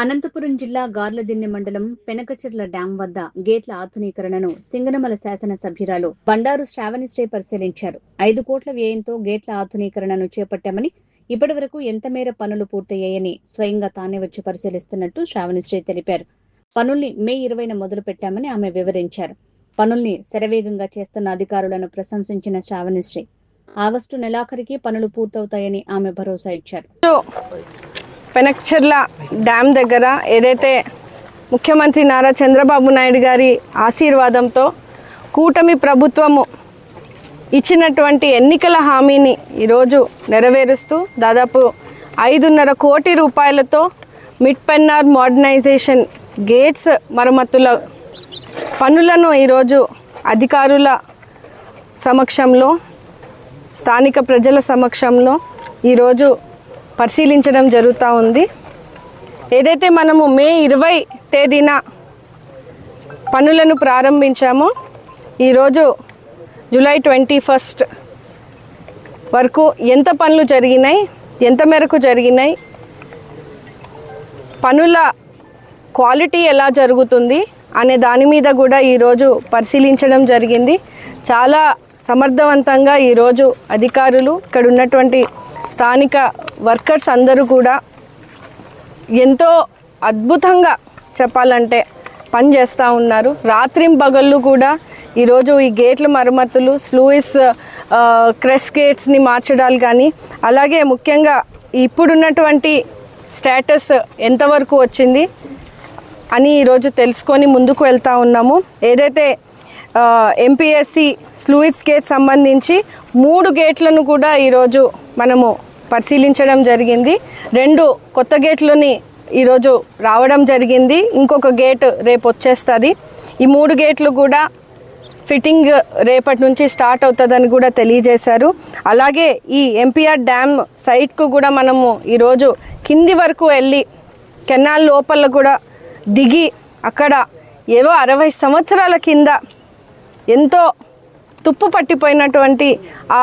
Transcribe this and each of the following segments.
అనంతపురం జిల్లా గార్లదిన్నె మండలం పెనకచెర్ల డ్యాం వద్ద గేట్ల ఆధునీకరణను సింగనమల శాసనసభ్యురాలు బండారు శ్రావణిశ్రీ పరిశీలించారు. 5 కోట్ల వ్యయంతో గేట్ల ఆధునీకరణను చేపట్టామని, ఇప్పటి వరకు ఎంత మేర పనులు పూర్తయ్యాయని స్వయంగా తానే వచ్చి పరిశీలిస్తున్నట్టు శ్రావణిశ్రీ తెలిపారు. పనుల్ని మే 20న మొదలు పెట్టామని ఆమె వివరించారు. పనుల్ని శరవేగంగా చేస్తున్న అధికారులను ప్రశంసించిన శ్రావణిశ్రీ ఆగస్టు నెలాఖరికి పనులు పూర్తవుతాయని ఆమె భరోసా ఇచ్చారు. పెనకచెర్ల డ్యామ్ దగ్గర ఏదైతే ముఖ్యమంత్రి నారా చంద్రబాబు నాయుడు గారి ఆశీర్వాదంతో కూటమి ప్రభుత్వము ఇచ్చినటువంటి ఎన్నికల హామీని ఈరోజు నెరవేరుస్తూ దాదాపు 5.5 కోటి రూపాయలతో మిడ్ పెన్నార్ మోడర్నైజేషన్ గేట్స్ మరమ్మతుల పనులను ఈరోజు అధికారుల సమక్షంలో, స్థానిక ప్రజల సమక్షంలో ఈరోజు పరిశీలించడం జరుగుతూ ఉంది. ఏదైతే మనము మే 20 తేదీన పనులను ప్రారంభించామో ఈరోజు జూలై 21 వరకు ఎంత పనులు జరిగినాయి, ఎంత మేరకు జరిగినాయి, పనుల క్వాలిటీ ఎలా జరుగుతుంది అనే దాని మీద కూడా ఈరోజు పరిశీలించడం జరిగింది. చాలా సమర్థవంతంగా ఈరోజు అధికారులు, ఇక్కడ ఉన్నటువంటి స్థానిక వర్కర్స్ అందరూ కూడా ఎంతో అద్భుతంగా చెప్పాలంటే పనిచేస్తూ ఉన్నారు. రాత్రింపగళ్ళు కూడా ఈరోజు ఈ గేట్ల మరమ్మతులు, స్లూయిస్ క్రెస్ గేట్స్ని మార్చడాలు కానీ, అలాగే ముఖ్యంగా ఇప్పుడున్నటువంటి స్టేటస్ ఎంతవరకు వచ్చింది అని ఈరోజు తెలుసుకొని ముందుకు వెళ్తూ ఉన్నాము. ఏదైతే ఎంపీఎస్సి స్లూయిస్ గేట్ సంబంధించి 3 గేట్లను కూడా ఈరోజు మనము పరిశీలించడం జరిగింది. 2 కొత్త గేట్లని ఈరోజు రావడం జరిగింది. ఇంకొక గేట్ రేపు వచ్చేస్తుంది. ఈ 3 గేట్లు కూడా ఫిట్టింగ్ రేపటి నుంచి స్టార్ట్ అవుతుందని కూడా తెలియజేశారు. అలాగే ఈ ఎంపీఆర్ డ్యామ్ సైట్కు కూడా మనము ఈరోజు కింది వరకు వెళ్ళి కెనాల్ లోపల కూడా దిగి అక్కడ ఏవో 60 సంవత్సరాల కింద ఎంతో తుప్పు పట్టిపోయినటువంటి ఆ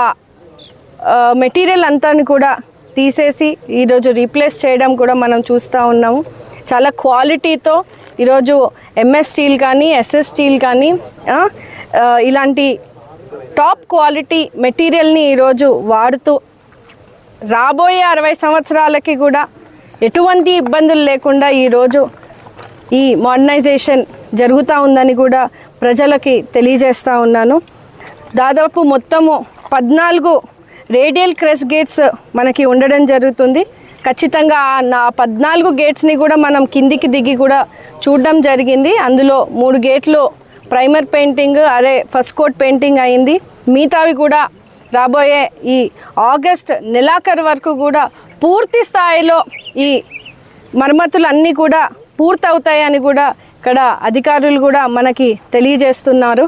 మెటీరియల్ అంతాని కూడా తీసేసి ఈరోజు రీప్లేస్ చేయడం కూడా మనం చూస్తూ ఉన్నాము. చాలా క్వాలిటీతో ఈరోజు ఎంఎస్ స్టీల్ కానీ, ఎస్ఎస్ స్టీల్ కానీ ఇలాంటి టాప్ క్వాలిటీ మెటీరియల్ని ఈరోజు వాడుతూ రాబోయే 60 సంవత్సరాలకి కూడా ఎటువంటి ఇబ్బందులు లేకుండా ఈరోజు ఈ మోడర్నైజేషన్ జరుగుతూ ఉందని కూడా ప్రజలకి తెలియజేస్తూ ఉన్నాను. దాదాపు మొత్తము 14 రేడియల్ క్రెస్ గేట్స్ మనకి ఉండడం జరుగుతుంది. ఖచ్చితంగా ఆ 14 గేట్స్ని కూడా మనం కిందికి దిగి కూడా చూడడం జరిగింది. అందులో 3 గేట్లు primer painting, first coat painting అయింది. మిగతావి కూడా రాబోయే ఈ ఆగస్ట్ నెలాఖరు వరకు కూడా పూర్తి స్థాయిలో ఈ మరమ్మతులు అన్నీ కూడా పూర్తవుతాయని కూడా ఇక్కడ అధికారులు కూడా మనకి తెలియజేస్తున్నారు.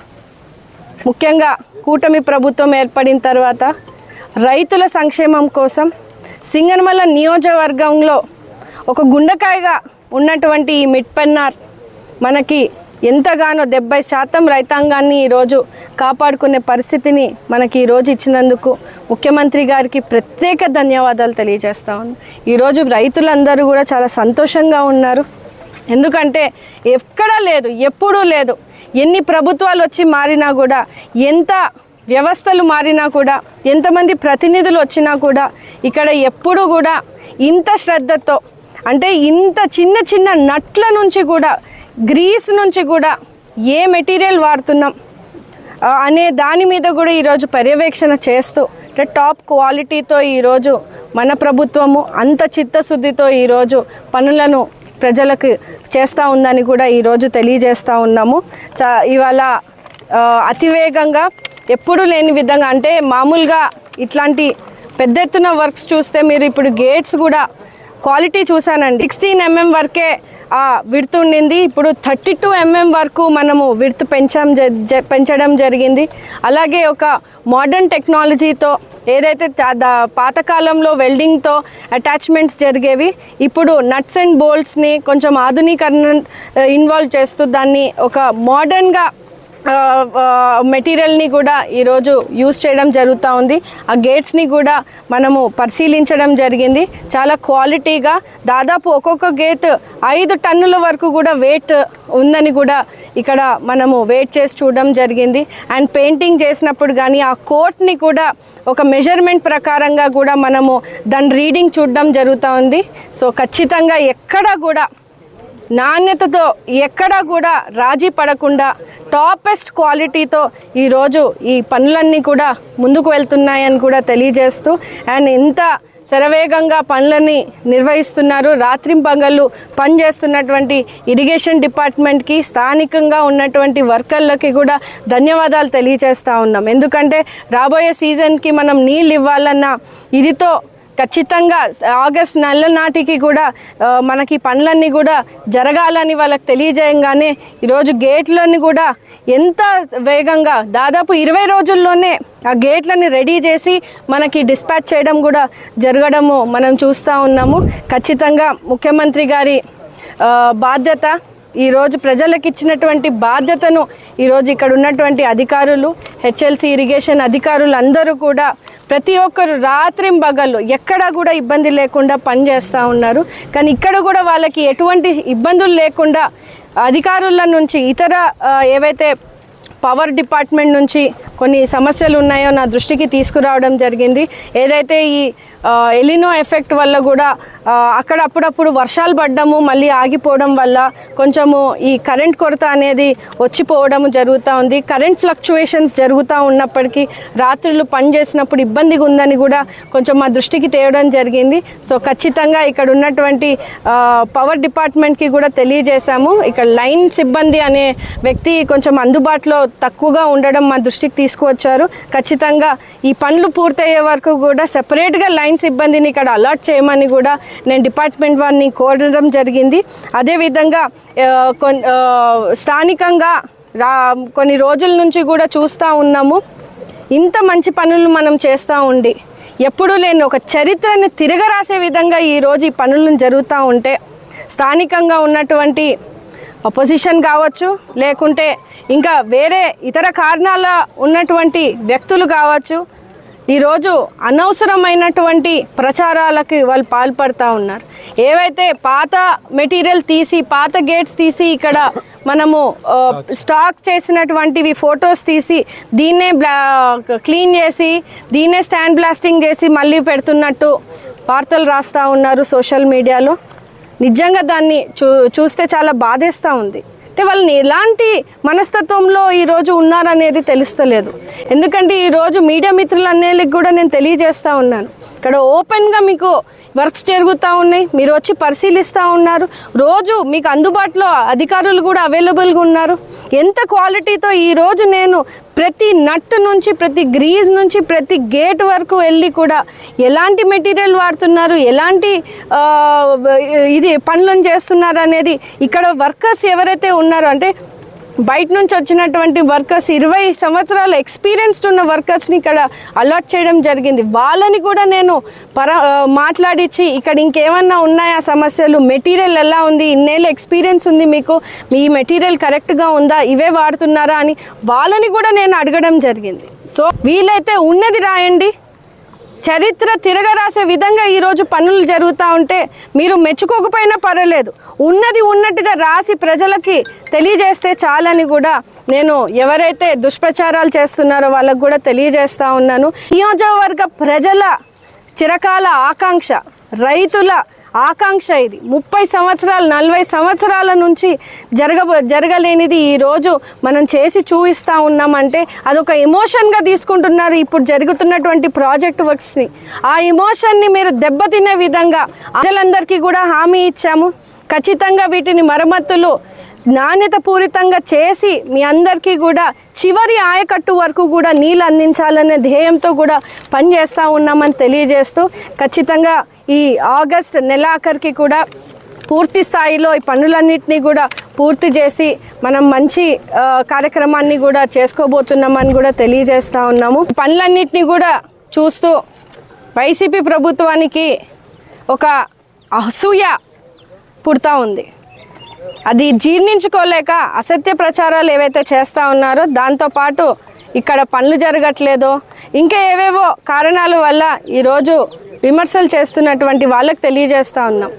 ముఖ్యంగా కూటమి ప్రభుత్వం ఏర్పడిన తర్వాత రైతుల సంక్షేమం కోసం సింగనమల నియోజకవర్గంలో ఒక గుండెకాయగా ఉన్నటువంటి ఈ మిడ్ పెన్నార్ మనకి ఎంతగానో 70% రైతాంగాన్ని ఈరోజు కాపాడుకునే పరిస్థితిని మనకి ఈరోజు ఇచ్చినందుకు ముఖ్యమంత్రి గారికి ప్రత్యేక ధన్యవాదాలు తెలియజేస్తా ఉన్నాను. ఈరోజు రైతులందరూ కూడా చాలా సంతోషంగా ఉన్నారు. ఎందుకంటే ఎక్కడా లేదు, ఎప్పుడూ లేదు. ఎన్ని ప్రభుత్వాలు వచ్చి మారినా కూడా, ఎంత వ్యవస్థలు మారినా కూడా, ఎంతమంది ప్రతినిధులు వచ్చినా కూడా ఇక్కడ ఎప్పుడూ కూడా ఇంత శ్రద్ధతో, అంటే ఇంత చిన్న చిన్న నట్ల నుంచి కూడా, గ్రీస్ నుంచి కూడా ఏ మెటీరియల్ వాడుతున్నాం అనే దాని మీద కూడా ఈరోజు పర్యవేక్షణ చేస్తూ, అంటే టాప్ క్వాలిటీతో ఈరోజు మన ప్రభుత్వము అంత చిత్తశుద్ధితో ఈరోజు పనులను ప్రజలకు చేస్తూ ఉందని కూడా ఈరోజు తెలియజేస్తూ ఉన్నాము. ఇవాళ అతివేగంగా ఎప్పుడూ లేని విధంగా, అంటే మామూలుగా ఇట్లాంటి పెద్ద ఎత్తున వర్క్స్ చూస్తే మీరు ఇప్పుడు గేట్స్ కూడా క్వాలిటీ చూసానండి. 16 mm వరకే విడ్త్ ఉండింది. ఇప్పుడు 32 mm వరకు మనము విడ్త్ పెంచడం జరిగింది. అలాగే ఒక మోడర్న్ టెక్నాలజీతో ఏదైతే పాతకాలంలో వెల్డింగ్తో అటాచ్మెంట్స్ జరిగేవి, ఇప్పుడు నట్స్ అండ్ బోల్ట్స్ని కొంచెం ఆధునీకరణ ఇన్వాల్వ్ చేస్తూ దాన్ని ఒక మోడర్న్గా మెటీరియల్ని కూడా ఈరోజు యూజ్ చేయడం జరుగుతూ ఉంది. ఆ గేట్స్ని కూడా మనము పరిశీలించడం జరిగింది. చాలా క్వాలిటీగా దాదాపు ఒక్కొక్క గేట్ 5 టన్నుల వరకు కూడా వెయిట్ ఉందని కూడా ఇక్కడ మనము వెయిట్ చేసి చూడడం జరిగింది. అండ్ పెయింటింగ్ చేసినప్పుడు కానీ ఆ కోట్ని కూడా ఒక మెజర్మెంట్ ప్రకారంగా కూడా మనము దాని రీడింగ్ చూడడం జరుగుతూ ఉంది. సో ఖచ్చితంగా ఎక్కడ కూడా నాణ్యతతో ఎక్కడా కూడా రాజీ పడకుండా టాపెస్ట్ క్వాలిటీతో ఈరోజు ఈ పనులన్నీ కూడా ముందుకు వెళ్తున్నాయని కూడా తెలియజేస్తూ అండ్ ఇంత శరవేగంగా పనులని నిర్వహిస్తున్నారు. రాత్రింపగళ్ళు పనిచేస్తున్నటువంటి ఇరిగేషన్ డిపార్ట్మెంట్కి, స్థానికంగా ఉన్నటువంటి వర్కర్లకి కూడా ధన్యవాదాలు తెలియజేస్తూ ఉన్నాం. ఎందుకంటే రాబోయే సీజన్కి మనం నీళ్ళు ఇవ్వాలన్న ఇదితో ఖచ్చితంగా ఆగస్ట్ నెల నాటికి కూడా మనకి పనులన్నీ కూడా జరగాలని వాళ్ళకి తెలియజేయంగానే ఈరోజు గేట్లని కూడా ఎంత వేగంగా దాదాపు 20 రోజుల్లోనే ఆ గేట్లని రెడీ చేసి మనకి డిస్పాచ్ చేయడం కూడా జరగడము మనం చూస్తూ ఉన్నాము. ఖచ్చితంగా ముఖ్యమంత్రి గారి బాధ్యత, ఈరోజు ప్రజలకు ఇచ్చినటువంటి బాధ్యతను ఈరోజు ఇక్కడ ఉన్నటువంటి అధికారులు, హెచ్ఎల్సి ఇరిగేషన్ అధికారులు అందరూ కూడా ప్రతి ఒక్కరు రాత్రింబగళ్ళు ఎక్కడా కూడా ఇబ్బంది లేకుండా పనిచేస్తూ ఉన్నారు. కానీ ఇక్కడ కూడా వాళ్ళకి ఎటువంటి ఇబ్బందులు లేకుండా అధికారుల నుంచి ఇతర ఏవైతే పవర్ డిపార్ట్మెంట్ నుంచి కొన్ని సమస్యలు ఉన్నాయో నా దృష్టికి తీసుకురావడం జరిగింది. ఏదైతే ఈ ఎలినో ఎఫెక్ట్ వల్ల కూడా అక్కడ అప్పుడప్పుడు వర్షాలు పడ్డము మళ్ళీ ఆగిపోవడం వల్ల కొంచెము ఈ కరెంట్ కొరత అనేది వచ్చిపోవడం జరుగుతూ ఉంది. కరెంట్ ఫ్లక్చువేషన్స్ జరుగుతూ ఉన్నప్పటికీ రాత్రులు పనిచేసినప్పుడు ఇబ్బందిగా ఉందని కూడా కొంచెం మా దృష్టికి తేవడం జరిగింది. సో ఖచ్చితంగా ఇక్కడ ఉన్నటువంటి పవర్ డిపార్ట్మెంట్కి కూడా తెలియజేశాము. ఇక్కడ లైన్ సిబ్బంది అనే వ్యక్తి కొంచెం అందుబాటులో తక్కువగా ఉండడం మా దృష్టికి తీసుకువచ్చారు. ఖచ్చితంగా ఈ పనులు పూర్తయ్యే వరకు కూడా సెపరేట్గా లైన్ సిబ్బందిని ఇక్కడ అలాట్ చేయమని కూడా నేను డిపార్ట్మెంట్ వారిని కోరడం జరిగింది. అదేవిధంగా స్థానికంగా కొన్ని రోజుల నుంచి కూడా చూస్తూ ఉన్నాము. ఇంత మంచి పనులు మనం చేస్తూ ఉండి ఎప్పుడూ లేని ఒక చరిత్రని తిరగరాసే విధంగా ఈరోజు ఈ పనులను జరుగుతూ ఉంటే స్థానికంగా ఉన్నటువంటి అపోజిషన్ కావచ్చు, లేకుంటే ఇంకా వేరే ఇతర కారణాల ఉన్నటువంటి వ్యక్తులు కావచ్చు, ఈరోజు అనవసరమైనటువంటి ప్రచారాలకి వాళ్ళు పాల్పడుతూ ఉన్నారు. ఏవైతే పాత మెటీరియల్ తీసి, పాత గేట్స్ తీసి ఇక్కడ మనము స్టాక్ చేసినటువంటివి ఫొటోస్ తీసి దీన్నే క్లీన్ చేసి దీన్నే స్టాండ్ బ్లాస్టింగ్ చేసి మళ్ళీ పెడుతున్నట్టు వార్తలు రాస్తూ ఉన్నారు సోషల్ మీడియాలో. నిజంగా దాన్ని చూస్తే చాలా బాధేస్తూ ఉంది. అంటే వాళ్ళని ఎలాంటి మనస్తత్వంలో ఈరోజు ఉన్నారనేది తెలుస్తలేదు. ఎందుకంటే ఈరోజు మీడియా మిత్రులు అనేళ్ళకి కూడా నేను తెలియజేస్తూ ఉన్నాను, ఇక్కడ ఓపెన్గా మీకు వర్క్స్ జరుగుతూ ఉన్నాయి, మీరు వచ్చి పరిశీలిస్తూ ఉన్నారు. రోజు మీకు అందుబాటులో అధికారులు కూడా అవైలబుల్గా ఉన్నారు. ఎంత క్వాలిటీతో ఈరోజు నేను ప్రతి నట్టు నుంచి, ప్రతి గ్రీజ్ నుంచి, ప్రతి గేట్ వరకు వెళ్ళి కూడా ఎలాంటి మెటీరియల్ వాడుతున్నారు, ఎలాంటి ఇది పనులను చేస్తున్నారు అనేది ఇక్కడ వర్కర్స్ ఎవరైతే ఉన్నారో, అంటే బయట నుంచి వచ్చినటువంటి వర్కర్స్ 20 సంవత్సరాల ఎక్స్పీరియన్స్డ్ ఉన్న వర్కర్స్ని ఇక్కడ అలాట్ చేయడం జరిగింది. వాళ్ళని కూడా నేను మాట్లాడించి ఇక్కడ ఇంకేమన్నా ఉన్నాయా సమస్యలు, మెటీరియల్ ఎలా ఉంది, ఇన్నేళ్ళ ఎక్స్పీరియన్స్ ఉంది మీకు, మీ మెటీరియల్ కరెక్ట్గా ఉందా, ఇవే వాడుతున్నారా అని వాళ్ళని కూడా నేను అడగడం జరిగింది. సో వీలైతే ఉన్నది రాయండి, చరిత్ర తిరగరాసే విధంగా ఈరోజు పనులు జరుగుతూ ఉంటే మీరు మెచ్చుకోకపోయినా పర్వాలేదు, ఉన్నది ఉన్నట్టుగా రాసి ప్రజలకి తెలియజేస్తే చాలని కూడా నేను ఎవరైతే దుష్ప్రచారాలు చేస్తున్నారో వాళ్ళకు కూడా తెలియజేస్తూ ఉన్నాను. నియోజకవర్గ ప్రజల చిరకాల ఆకాంక్ష, రైతుల ఆకాంక్ష ఇది. 30 సంవత్సరాలు 40 సంవత్సరాల నుంచి జరగలేనిది ఈరోజు మనం చేసి చూపిస్తూ ఉన్నామంటే అదొక ఎమోషన్గా తీసుకుంటున్నారు ఇప్పుడు జరుగుతున్నటువంటి ప్రాజెక్ట్ వర్క్స్ని. ఆ ఎమోషన్ని మీరు దెబ్బతినే విధంగా ప్రజలందరికీ కూడా హామీ ఇచ్చాము. ఖచ్చితంగా వీటిని మరమ్మతులు నాణ్యత పూరితంగా చేసి మీ అందరికీ కూడా చివరి ఆయకట్టు వరకు కూడా నీళ్ళు అందించాలనే ధ్యేయంతో కూడా పనిచేస్తూ ఉన్నామని తెలియజేస్తూ ఖచ్చితంగా ఈ ఆగస్ట్ నెలాఖరికి కూడా పూర్తి స్థాయిలో ఈ పనులన్నింటినీ కూడా పూర్తి చేసి మనం మంచి కార్యక్రమాన్ని కూడా చేసుకోబోతున్నామని కూడా తెలియజేస్తూ ఉన్నాము. పనులన్నింటినీ కూడా చూస్తూ వైసీపీ ప్రభుత్వానికి ఒక అసూయ పుడతా ఉంది. అది జీర్ణించుకోలేక అసత్య ప్రచారాలు ఏవైతే చేస్తూ ఉన్నారో దాంతోపాటు ఇక్కడ పనులు జరగట్లేదో ఇంకా ఏవేవో కారణాల వల్ల ఈరోజు విమర్శలు చేస్తున్నటువంటి వాళ్ళకు తెలియజేస్తూ ఉన్నాం.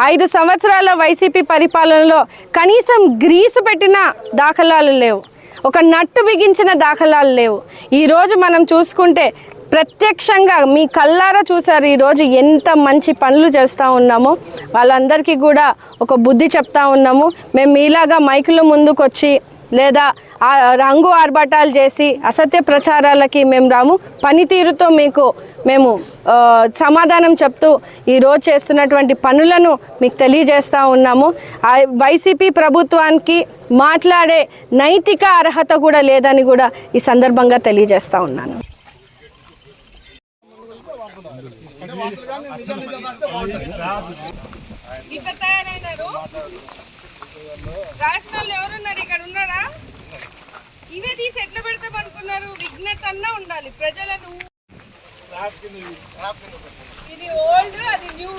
5 సంవత్సరాల వైసీపీ పరిపాలనలో కనీసం గ్రీసు పెట్టిన దాఖలాలు లేవు, ఒక నట్టు బిగించిన దాఖలాలు లేవు. ఈరోజు మనం చూసుకుంటే ప్రత్యక్షంగా మీ కళ్ళారా చూసారు ఈరోజు ఎంత మంచి పనులు చేస్తూ ఉన్నామో. వాళ్ళందరికీ కూడా ఒక బుద్ధి చెప్తా ఉన్నాము. మేము మీలాగా మైకుల ముందుకొచ్చి లేదా రంగు ఆర్భాటాలు చేసి అసత్య ప్రచారాలకి మేము రాము. పనితీరుతో మేము సమాధానం చెప్తూ ఈరోజు చేస్తున్నటువంటి పనులను మీకు తెలియజేస్తూ ఉన్నాము. వైసీపీ ప్రభుత్వానికి మాట్లాడే నైతిక అర్హత కూడా లేదని కూడా ఈ సందర్భంగా తెలియజేస్తూ ఉన్నాను. రాష్ట్రాల్లో ఎవరున్నారు? ఇక్కడ ఉన్నారా? ఇవే తీసి ఎట్లా పెడతాం అనుకున్నారు? విఘ్నత అన్నా ఉండాలి ప్రజలను. ఇది ఓల్డ్, అది న్యూ.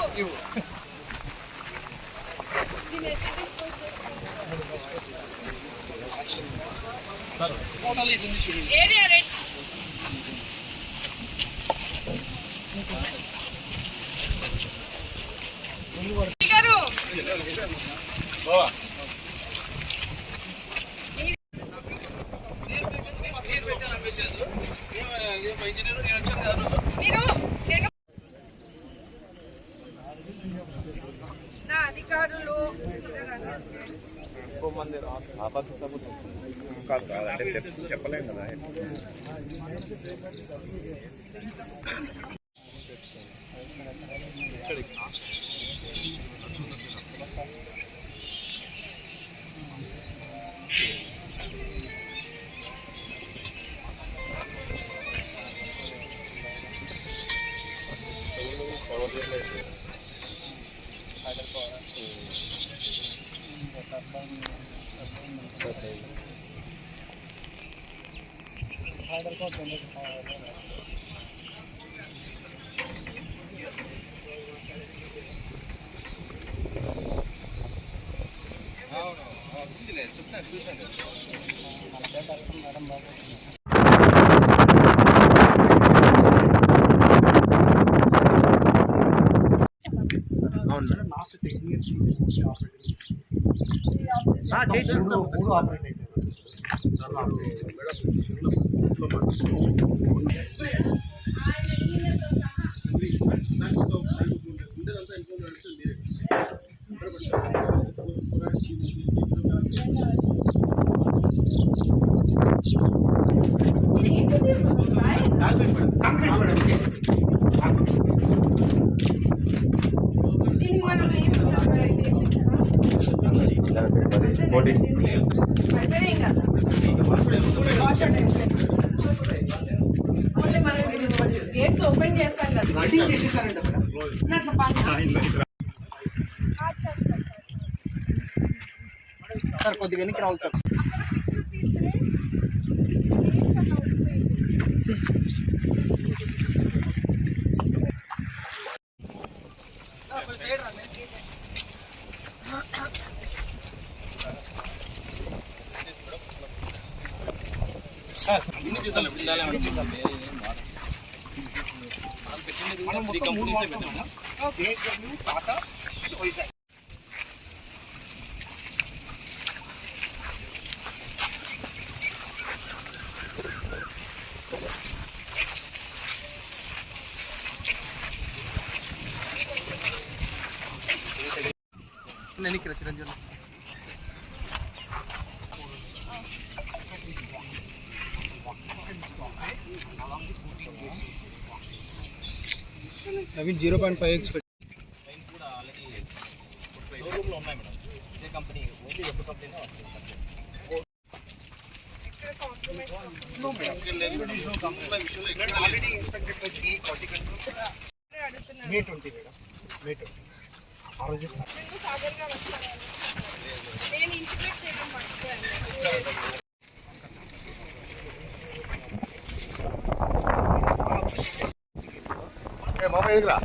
ఏరియా రెడ్ నా అధికారులు చెప్పలేం కదా. గేట్స్ ఓపెన్ చేస్తాం కదా. సార్ కొద్దిగా వెనక్కి రావాలి sir. Naveen 0.5x May 20 madam, May 20 ఆ రోజు సాగర్ గారు వస్తారా? నేను ఇంటిగ్రేట్ చేయడం మర్చిపోయాను. మామ ఎదురా